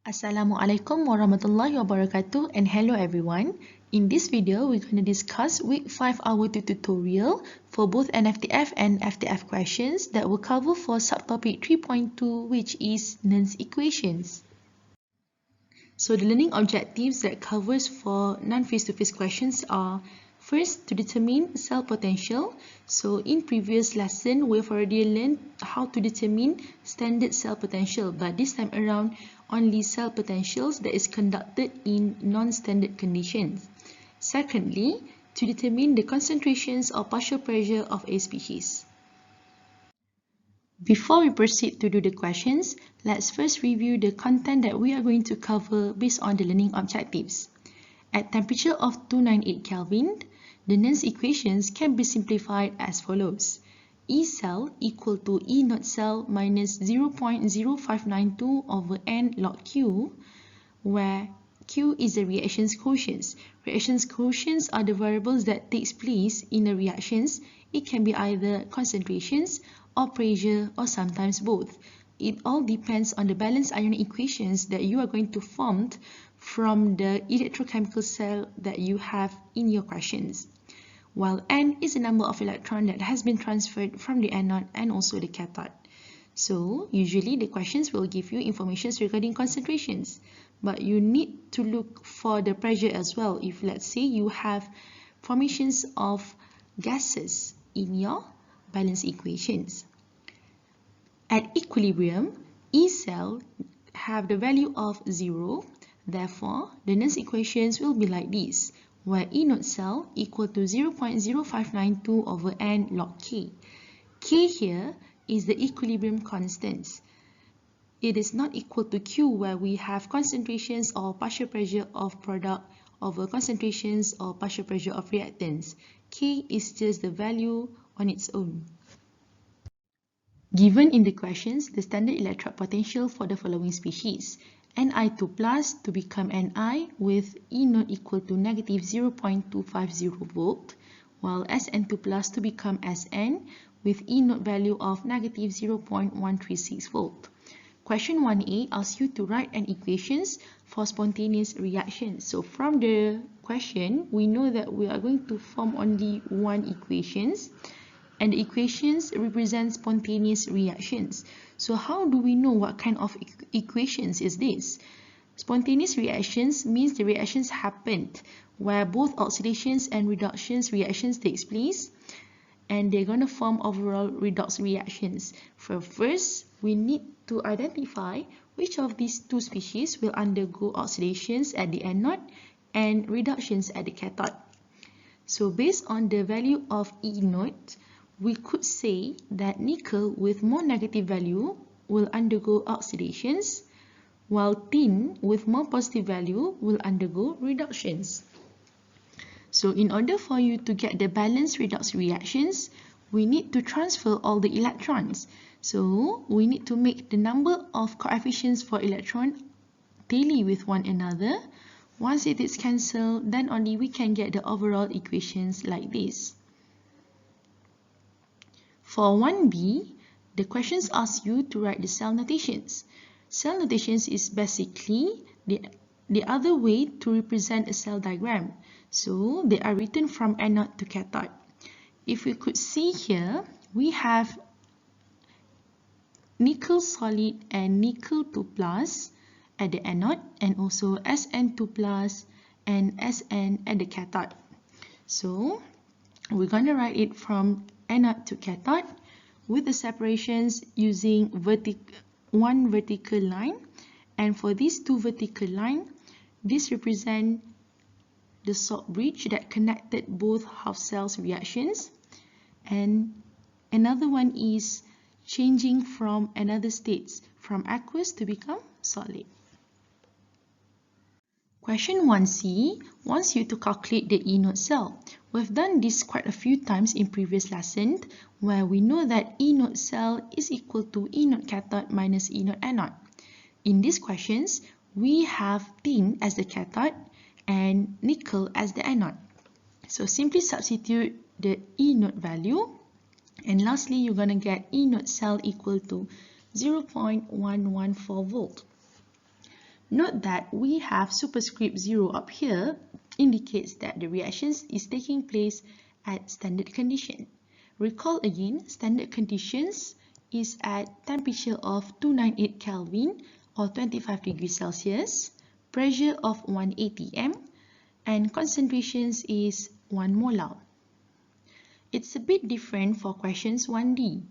Assalamualaikum warahmatullahi wabarakatuh and hello everyone. In this video, we're going to discuss week 5 hour 2 tutorial for both NFTF and FTF questions that will cover for subtopic 3.2 which is Nernst equations. So the learning objectives that covers for non-face-to-face questions are first, to determine cell potential. So in previous lesson, we've already learned how to determine standard cell potential, but this time around, only cell potentials that is conducted in non-standard conditions. Secondly, to determine the concentrations or partial pressure of a species. Before we proceed to do the questions, let's first review the content that we are going to cover based on the learning objectives. At temperature of 298 Kelvin, the Nernst equations can be simplified as follows. E cell equal to E naught cell minus 0.0592 over N log Q, where Q is the reactions quotients. Reactions quotients are the variables that takes place in the reactions. It can be either concentrations or pressure or sometimes both. It all depends on the balanced ionic equations that you are going to form from the electrochemical cell that you have in your questions. While N is the number of electrons that has been transferred from the anode and also the cathode. So usually the questions will give you information regarding concentrations, but you need to look for the pressure as well. If let's say you have formations of gases in your balance equations. At equilibrium, E cell have the value of 0. Therefore, the Nernst equations will be like this, where E naught cell equal to 0.0592 over N log K. K here is the equilibrium constants. It is not equal to Q, where we have concentrations or partial pressure of product over concentrations or partial pressure of reactants. K is just the value on its own. Given in the questions, the standard electrode potential for the following species. Ni2 plus to become Ni with E naught equal to negative 0.250 volt, while Sn2 plus to become Sn with E naught value of negative 0.136 volt. Question 1a asks you to write an equations for spontaneous reaction. So from the question, we know that we are going to form only one equations, and the equations represent spontaneous reactions. So how do we know what kind of equations is this? Spontaneous reactions means the reactions happened where both oxidations and reductions reactions takes place, and they're going to form overall redox reactions. First, we need to identify which of these two species will undergo oxidations at the anode and reductions at the cathode. So based on the value of E naught, we could say that nickel with more negative value will undergo oxidations, while tin with more positive value will undergo reductions. So in order for you to get the balanced redox reactions, we need to transfer all the electrons. So we need to make the number of coefficients for electron tally with one another. Once it is cancelled, then only we can get the overall equations like this. For 1b, the questions ask you to write the cell notations. Cell notations is basically the other way to represent a cell diagram. So they are written from anode to cathode. If we could see here, we have nickel solid and nickel 2 plus at the anode, and also Sn2 plus and Sn at the cathode. So we're going to write it from anode to cathode with the separations using one vertical line, and for these two vertical line, this represent the salt bridge that connected both half cells reactions, and another one is changing from another states from aqueous to become solid. Question 1c wants you to calculate the E naught cell. We've done this quite a few times in previous lesson, where we know that E naught cell is equal to E naught cathode minus E naught anode. In these questions, we have tin as the cathode and nickel as the anode. So simply substitute the E naught value, and lastly you're going to get E naught cell equal to 0.114 volt. Note that we have superscript 0 up here, indicates that the reactions is taking place at standard condition. Recall again, standard conditions is at temperature of 298 Kelvin or 25 degrees Celsius, pressure of 1 atm, and concentrations is 1 molar. It's a bit different for questions 1D.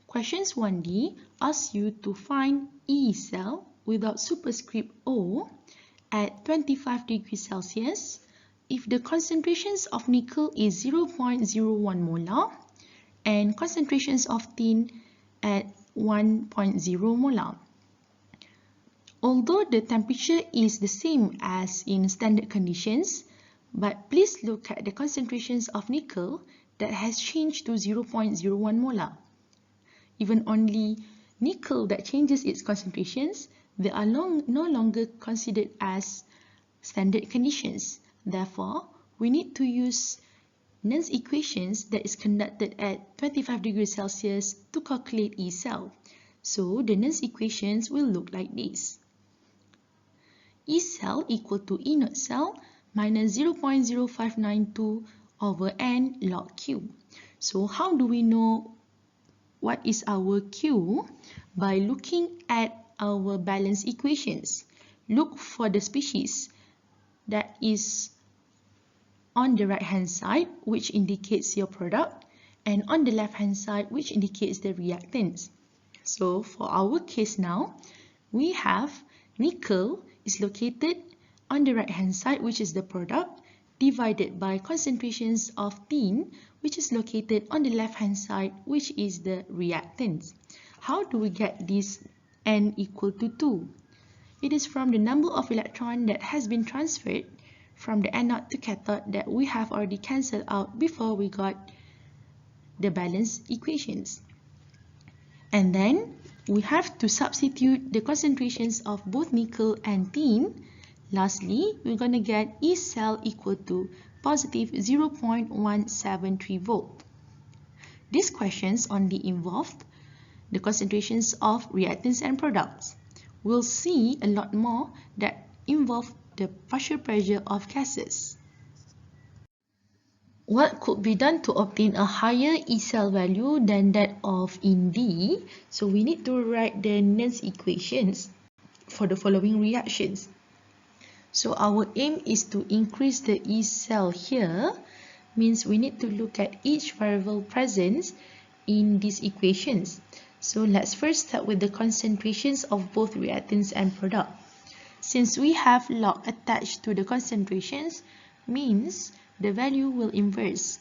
Questions 1D asks you to find E cell without superscript O at 25 degrees Celsius if the concentrations of nickel is 0.01 molar and concentrations of tin at 1.0 molar. Although the temperature is the same as in standard conditions, but please look at the concentrations of nickel that has changed to 0.01 molar. Even only nickel that changes its concentrations, they are no longer considered as standard conditions. Therefore, we need to use Nernst equations that is conducted at 25 degrees Celsius to calculate E cell. So, the Nernst equations will look like this. E cell equal to E naught cell minus 0.0592 over N log Q. So, how do we know what is our Q? By looking at our balance equations. Look for the species that is on the right hand side, which indicates your product, and on the left hand side, which indicates the reactants. So for our case now, we have nickel is located on the right hand side, which is the product, divided by concentrations of tin, which is located on the left hand side, which is the reactants. How do we get this N equal to 2? It is from the number of electrons that has been transferred from the anode to cathode that we have already cancelled out before we got the balance equations. And then we have to substitute the concentrations of both nickel and tin. Lastly, we're going to get E cell equal to positive 0.173 volt. These questions only involved the concentrations of reactants and products. We'll see a lot more that involve the partial pressure of gases. What could be done to obtain a higher E cell value than that of in D? So we need to write the Nernst equations for the following reactions. So our aim is to increase the E cell here, means we need to look at each variable present in these equations. So let's first start with the concentrations of both reactants and product. Since we have log attached to the concentrations, means the value will inverse.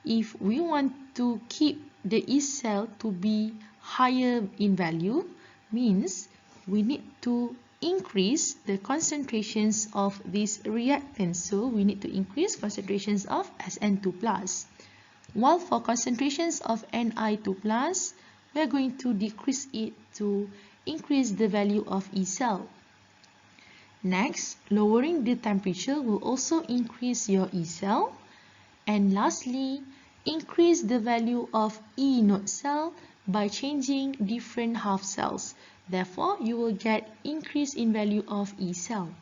If we want to keep the E cell to be higher in value, means we need to increase the concentrations of these reactants. So we need to increase concentrations of SN2+. While for concentrations of Ni2+, we are going to decrease it to increase the value of E cell. Next, lowering the temperature will also increase your E cell. And lastly, increase the value of E naught cell by changing different half cells. Therefore, you will get increase in value of E cell.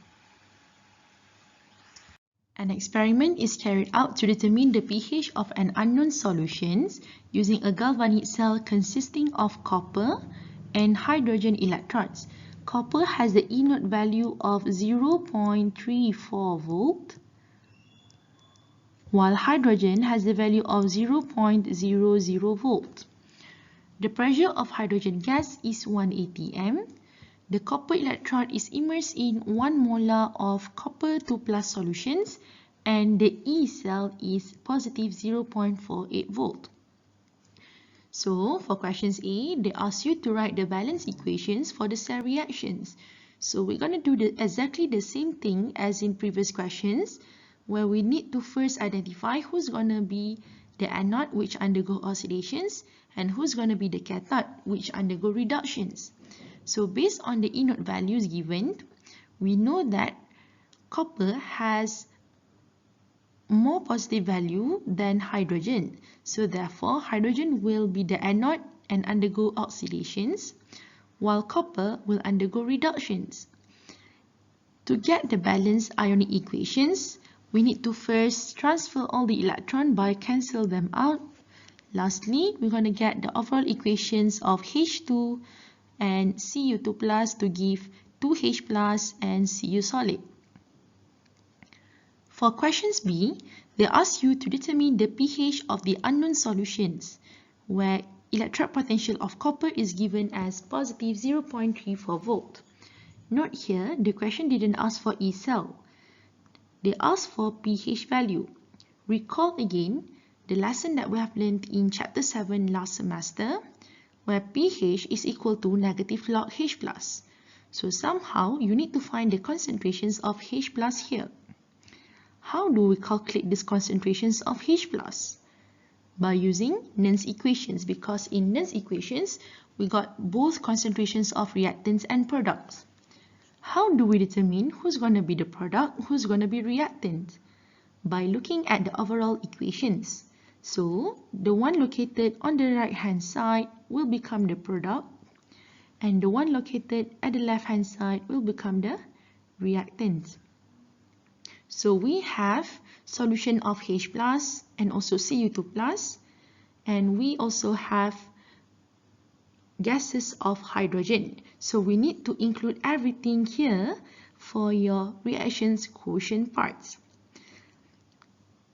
An experiment is carried out to determine the pH of an unknown solution using a galvanic cell consisting of copper and hydrogen electrodes. Copper has the E naught value of 0.34 volt, while hydrogen has the value of 0.00 volt. The pressure of hydrogen gas is 1 atm. The copper electrode is immersed in 1 molar of copper 2+ solutions, and the E cell is positive 0.48 volt. So, for questions A, they ask you to write the balance equations for the cell reactions. So, we're going to do exactly the same thing as in previous questions, where we need to first identify who's going to be the anode, which undergo oxidations, and who's going to be the cathode, which undergo reductions. So, based on the E naught values given, we know that copper has more positive value than hydrogen. So therefore, hydrogen will be the anode and undergo oxidations, while copper will undergo reductions. To get the balanced ionic equations, we need to first transfer all the electrons by cancel them out. Lastly, we're going to get the overall equations of H2 and Cu2 plus to give 2H plus and Cu solid. For questions B, they ask you to determine the pH of the unknown solutions, where electric potential of copper is given as positive 0.34 volt. Note here, the question didn't ask for E cell. They asked for pH value. Recall again the lesson that we have learned in chapter 7 last semester, where pH is equal to negative log H plus. So somehow you need to find the concentrations of H plus here. How do we calculate these concentrations of H plus? By using Nernst equations, because in Nernst equations, we got both concentrations of reactants and products. How do we determine who's going to be the product, who's going to be reactant? By looking at the overall equations. So, the one located on the right hand side will become the product, and the one located at the left hand side will become the reactant. So we have solution of H plus and also Cu2 plus, and we also have gases of hydrogen. So we need to include everything here for your reactions quotient parts.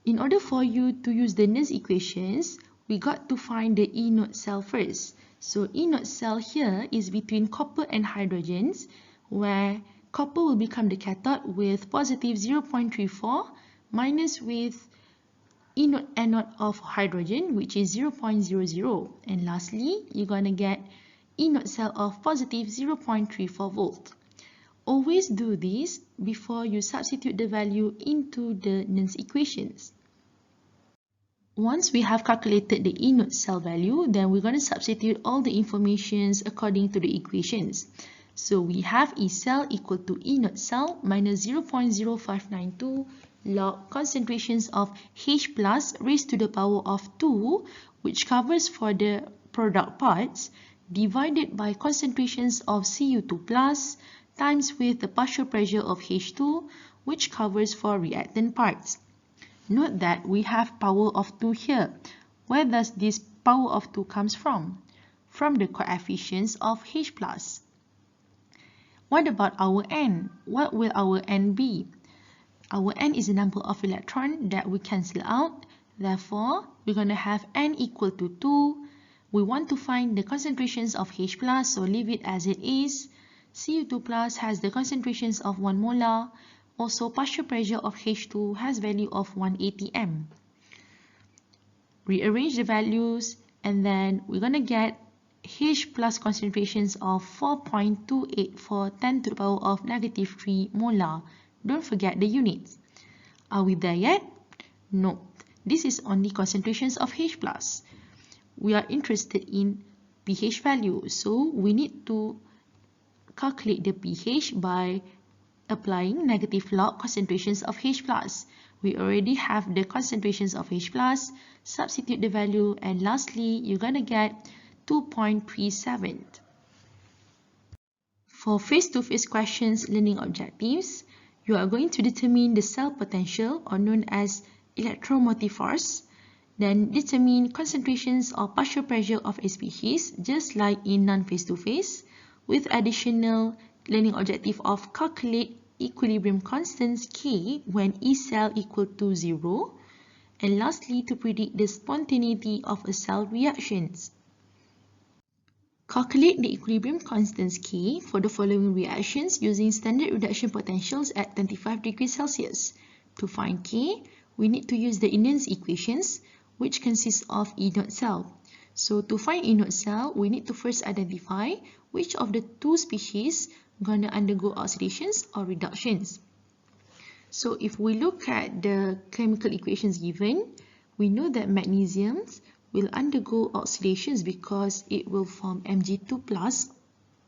In order for you to use the Nernst equations, we got to find the E naught cell first. So E naught cell here is between copper and hydrogens, where copper will become the cathode with positive 0.34 minus with E naught anode of hydrogen, which is 0.00. And lastly, you're going to get E naught cell of positive 0.34 volt. Always do this before you substitute the value into the Nernst equations. Once we have calculated the E naught cell value, then we're going to substitute all the informations according to the equations. So we have E cell equal to E naught cell minus 0.0592 log concentrations of H plus raised to the power of 2, which covers for the product parts, divided by concentrations of Cu2 plus times with the partial pressure of H2, which covers for reactant parts. Note that we have power of 2 here. Where does this power of 2 comes from? From the coefficients of H plus. What about our N? What will our N be? Our N is the number of electrons that we cancel out. Therefore, we're going to have N equal to 2. We want to find the concentrations of H plus, so leave it as it is. Cu2 plus has the concentrations of 1 molar. Also, partial pressure of H2 has value of 180 m. Rearrange the values, and then we're going to get H plus concentrations of 4.28 for 10 to the power of negative 3 molar. Don't forget the units. Are we there yet? No. This is only concentrations of H plus. We are interested in pH value, so we need to calculate the pH by applying negative log concentrations of H plus. We already have the concentrations of H plus, substitute the value, and lastly, you're going to get 2.37. For face-to-face questions learning objectives, you are going to determine the cell potential, or known as electromotive force, then determine concentrations or partial pressure of a species, just like in non-face-to-face, with additional learning objective of calculate equilibrium constants K when E cell equal to 0, and lastly to predict the spontaneity of a cell reactions. Calculate the equilibrium constants K for the following reactions using standard reduction potentials at 25 degrees Celsius. To find K, we need to use the Nernst equations, which consists of E naught cell. So to find E naught cell, we need to first identify which of the two species gonna undergo oxidations or reductions. So if we look at the chemical equations given, we know that magnesiums will undergo oxidations because it will form Mg2 plus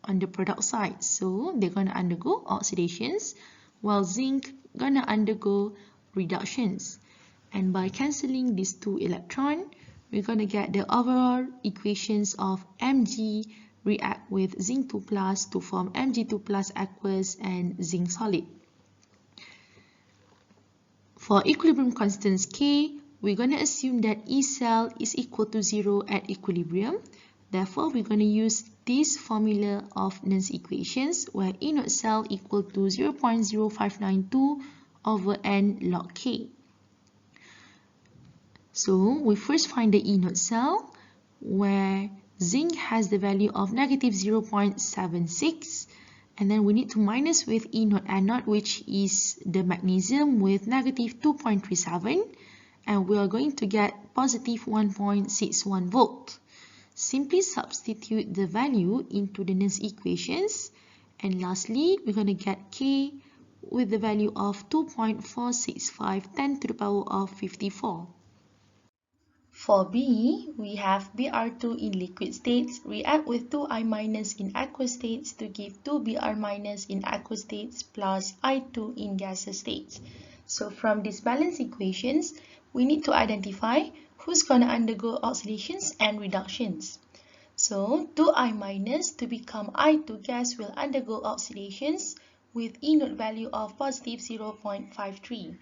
on the product side. So they're gonna undergo oxidations, while zinc gonna undergo reductions. And by cancelling these two electrons, we're gonna get the overall equations of Mg react with zinc 2 plus to form Mg2 plus aqueous and zinc solid. For equilibrium constants K, we're going to assume that E cell is equal to 0 at equilibrium. Therefore, we're going to use this formula of Nernst equations where E naught cell equal to 0.0592 over n log K. So, we first find the E naught cell where zinc has the value of negative 0.76, and then we need to minus with E naught N naught, which is the magnesium, with negative 2.37, and we are going to get positive 1.61 volt. Simply substitute the value into the Nernst equations, and lastly we're going to get K with the value of 2.465 10 to the power of 54. For B, we have Br2 in liquid states react with 2I- in aqueous states to give 2Br- in aqueous states plus I2 in gaseous states. So from these balance equations, we need to identify who's going to undergo oxidations and reductions. So 2I- to become I2 gas will undergo oxidations with E naught value of positive 0.53.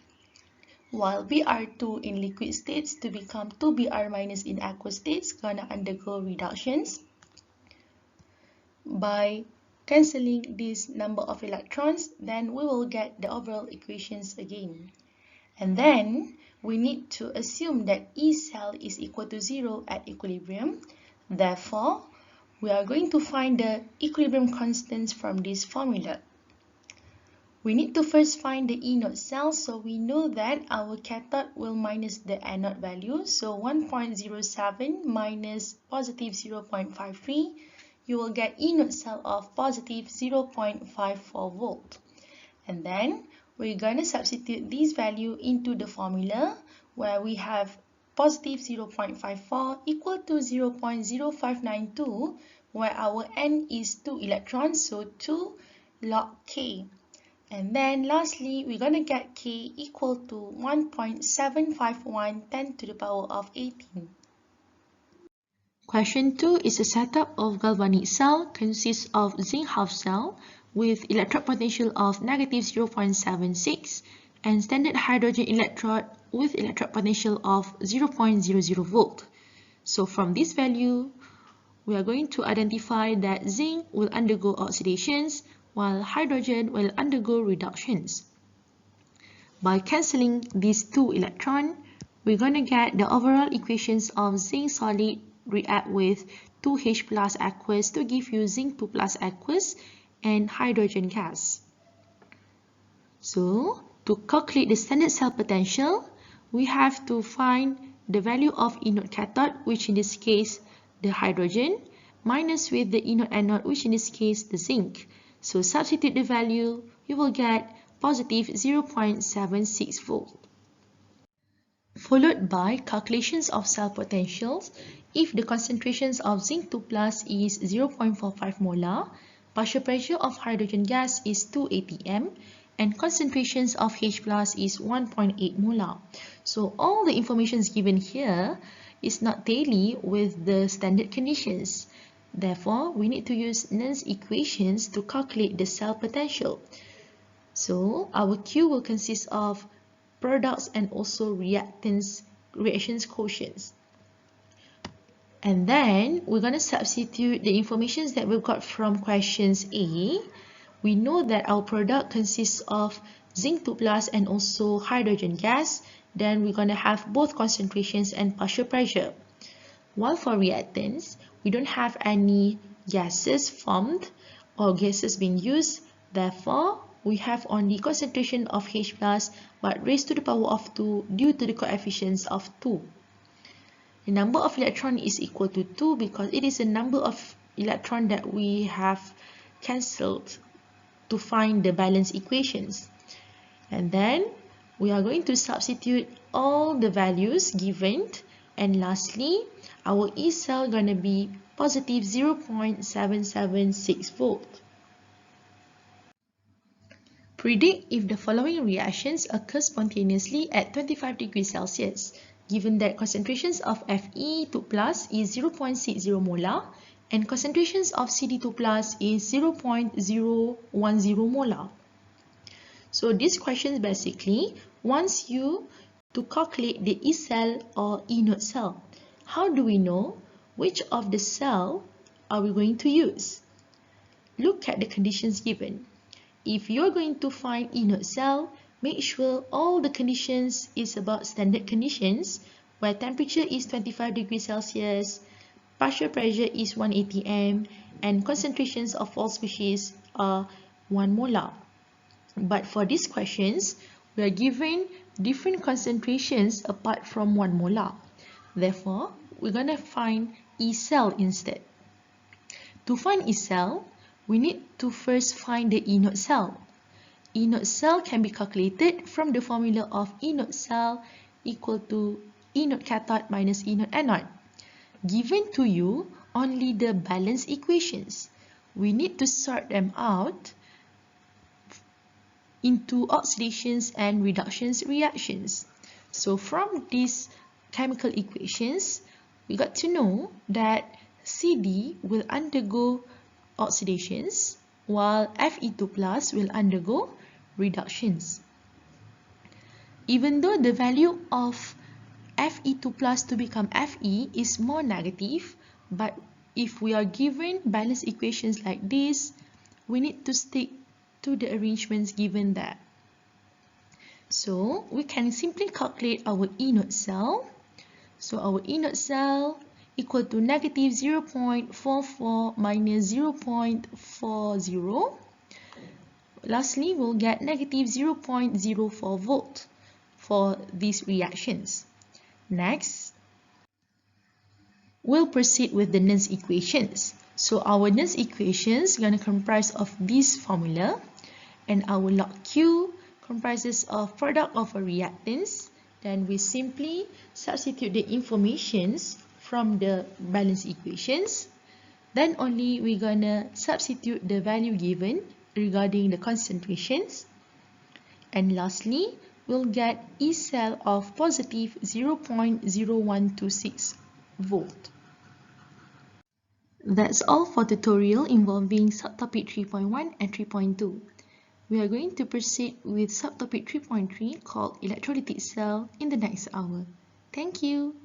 While Br2 in liquid states to become 2Br- in aqueous states gonna undergo reductions. By cancelling this number of electrons, then we will get the overall equations again. And then we need to assume that E cell is equal to 0 at equilibrium. Therefore, we are going to find the equilibrium constants from this formula. We need to first find the E naught cell, so we know that our cathode will minus the anode value. So 1.07 minus positive 0.53, you will get E naught cell of positive 0.54 volt. And then we're going to substitute this value into the formula where we have positive 0.54 equal to 0.0592, where our N is 2 electrons, so 2 log K. And then lastly, we're going to get K equal to 1.751 10 to the power of 18. Question 2 is a setup of galvanic cell consists of zinc half cell with electrode potential of negative 0.76 and standard hydrogen electrode with electrode potential of 0.00 volt. So from this value, we are going to identify that zinc will undergo oxidations while hydrogen will undergo reductions. By cancelling these two electrons, we're going to get the overall equations of zinc solid react with 2H plus aqueous to give you zinc 2 plus aqueous and hydrogen gas. So, to calculate the standard cell potential, we have to find the value of E naught cathode, which in this case the hydrogen, minus with the E naught anode, which in this case the zinc. So substitute the value, you will get positive 0.76 volt. Followed by calculations of cell potentials. If the concentrations of zinc 2 plus is 0.45 molar, partial pressure of hydrogen gas is 2 atm, and concentrations of H plus is 1.8 molar. So all the information given here is not tally with the standard conditions. Therefore, we need to use Nernst equations to calculate the cell potential. So, our Q will consist of products and also reactions quotients. And then, we're going to substitute the information that we've got from questions A. We know that our product consists of zinc 2 plus and also hydrogen gas. Then, we're going to have both concentrations and partial pressure. While for reactants, we don't have any gases formed or gases being used. Therefore, we have only concentration of H plus but raised to the power of 2 due to the coefficients of 2. The number of electrons is equal to 2 because it is the number of electrons that we have cancelled to find the balance equations. And then, we are going to substitute all the values given. And lastly, our E cell gonna be positive 0.776 volt. Predict if the following reactions occur spontaneously at 25 degrees Celsius, given that concentrations of Fe2 plus is 0.60 molar and concentrations of Cd2 plus is 0.010 molar. So this question basically wants you to calculate the E cell or E node cell. How do we know which of the cell are we going to use? Look at the conditions given. If you're going to find E node cell, make sure all the conditions is about standard conditions where temperature is 25 degrees Celsius, partial pressure is 1 atm, and concentrations of all species are 1 molar. But for these questions, we are given different concentrations apart from 1 molar. Therefore, we're going to find E cell instead. To find E cell, we need to first find the E node cell. E node cell can be calculated from the formula of E node cell equal to E node cathode minus E node anode. Given to you only the balance equations. We need to sort them out into oxidations and reductions reactions. So from these chemical equations, we got to know that CD will undergo oxidations while Fe2 plus will undergo reductions. Even though the value of Fe2 plus to become Fe is more negative, but if we are given balance equations like this, we need to stick to the arrangements given there. So we can simply calculate our E node cell. So our E node cell equal to negative 0.44 minus 0.40. Lastly, we'll get negative 0.04 volt for these reactions. Next, we'll proceed with the Nernst equations. So our Nernst equations are going to comprise of this formula, and our log Q comprises of product of a reactants. Then we simply substitute the informations from the balance equations. Then only we're gonna substitute the value given regarding the concentrations. And lastly, we'll get E cell of positive 0.0126 volt. That's all for tutorial involving subtopic 3.1 and 3.2. We are going to proceed with subtopic 3.3 called electrolytic cell in the next hour. Thank you.